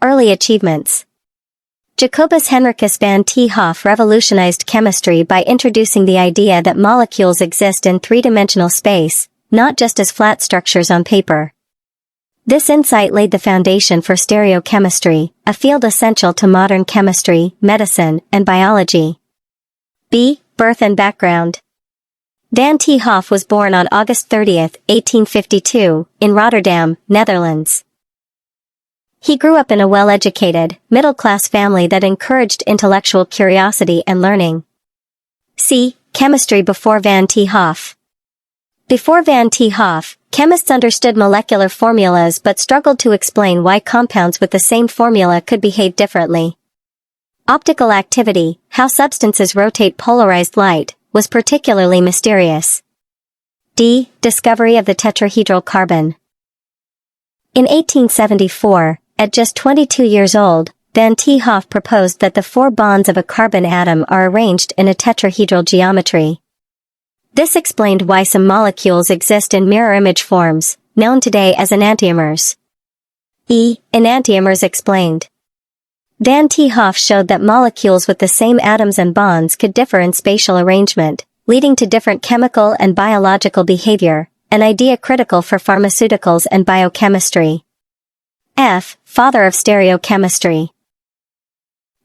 Early achievements. Jacobus Henricus van 't Hoff revolutionized chemistry by introducing the idea that molecules exist in three-dimensional space, not just as flat structures on paper. This insight laid the foundation for stereochemistry, a field essential to modern chemistry, medicine, and biology. B. Birth and background. Van 't Hoff was born on August 30, 1852, in Rotterdam, Netherlands. He grew up in a well-educated, middle-class family that encouraged intellectual curiosity and learning. C. Chemistry before van 't Hoff. Before van 't Hoff, chemists understood molecular formulas but struggled to explain why compounds with the same formula could behave differently. Optical activity, how substances rotate polarized light, was particularly mysterious. D. Discovery of the tetrahedral carbon. In 1874, at just 22 years old, van 't Hoff proposed that the four bonds of a carbon atom are arranged in a tetrahedral geometry. This explained why some molecules exist in mirror image forms, known today as enantiomers. E. Enantiomers explained. Van 't Hoff showed that molecules with the same atoms and bonds could differ in spatial arrangement, leading to different chemical and biological behavior, an idea critical for pharmaceuticals and biochemistry. F. Father of Stereochemistry.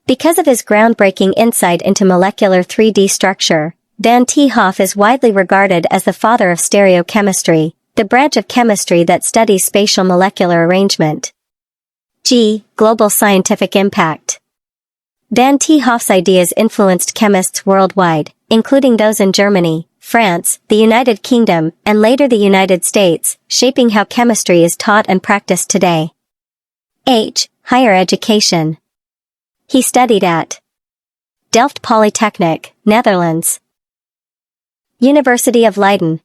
Because of his groundbreaking insight into molecular 3D structure, van 't Hoff is widely regarded as the father of stereochemistry, the branch of chemistry that studies spatial molecular arrangement. G. Global scientific impact. Van 't Hoff's ideas influenced chemists worldwide, including those in Germany, France, the United Kingdom, and later the United States, shaping how chemistry is taught and practiced today. H. Higher education. He studied at Delft Polytechnic, Netherlands. University of Leiden.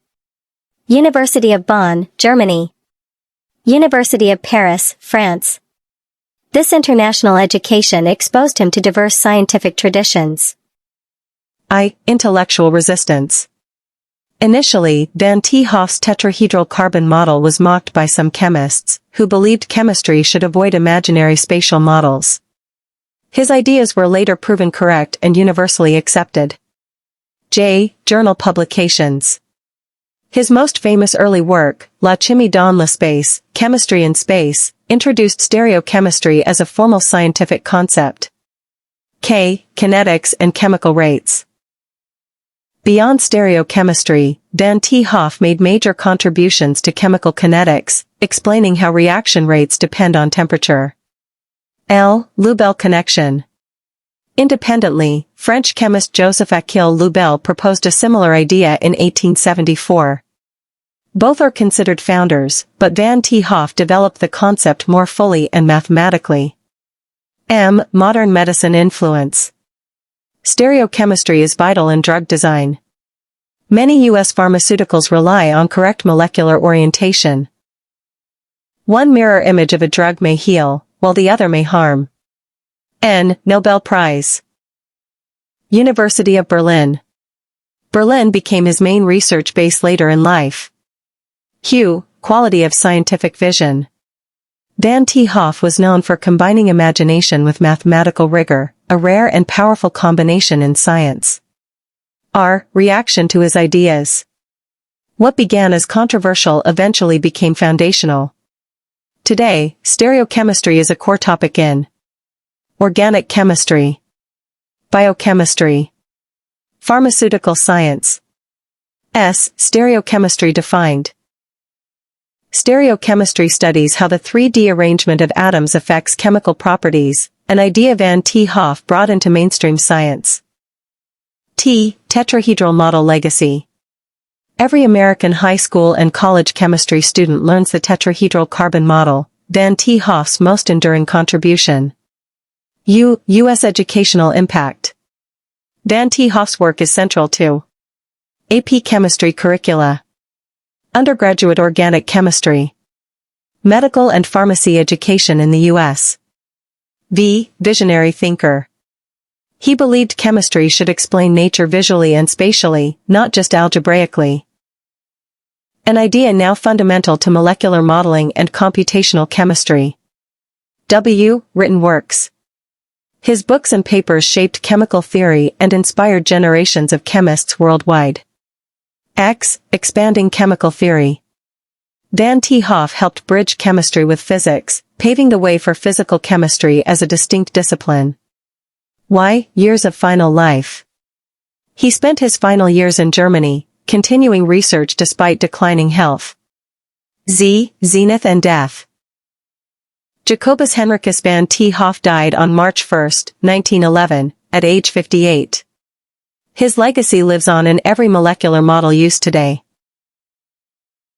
University of Bonn, Germany. University of Paris, France. This international education exposed him to diverse scientific traditions. I. Intellectual resistance. Initially, van 't Hoff's tetrahedral carbon model was mocked by some chemists, who believed chemistry should avoid imaginary spatial models. His ideas were later proven correct and universally accepted. J. Journal publications. His most famous early work, La chimie dans l'espace, Chemistry in Space, introduced stereochemistry as a formal scientific concept. K. Kinetics and chemical rates. Beyond stereochemistry, van 't Hoff made major contributions to chemical kinetics, explaining how reaction rates depend on temperature. L. Lubel connection. Independently, French chemist Joseph-Achille Lubel proposed a similar idea in 1874. Both are considered founders, but van 't Hoff developed the concept more fully and mathematically. M. Modern medicine influence. Stereochemistry is vital in drug design. Many U.S. pharmaceuticals rely on correct molecular orientation. One mirror image of a drug may heal, while the other may harm. N. Nobel Prize. University of Berlin. Berlin became his main research base later in life. Q. Quality of scientific vision. Van 't Hoff was known for combining imagination with mathematical rigor, a rare and powerful combination in science. R. Reaction to his ideas. What began as controversial eventually became foundational. Today, stereochemistry is a core topic in organic chemistry, biochemistry, pharmaceutical science. S. Stereochemistry defined. Stereochemistry studies how the 3D arrangement of atoms affects chemical properties, an idea van 't Hoff brought into mainstream science. T. Tetrahedral model legacy. Every American high school and college chemistry student learns the tetrahedral carbon model, van 't Hoff's most enduring contribution. U. U.S. educational impact. Van 't Hoff's work is central to AP chemistry curricula, undergraduate organic chemistry, medical and pharmacy education in the U.S. V. Visionary thinker. He believed chemistry should explain nature visually and spatially, not just algebraically. An idea now fundamental to molecular modeling and computational chemistry. W. Written works. His books and papers shaped chemical theory and inspired generations of chemists worldwide. X. Expanding chemical theory. Dan T. Hoff helped bridge chemistry with physics, paving the way for physical chemistry as a distinct discipline. Y. Years of final life. He spent his final years in Germany, continuing research despite declining health. Z. Zenith and death. Jacobus Henricus van T. Hoff died on March 1, 1911, at age 58. His legacy lives on in every molecular model used today.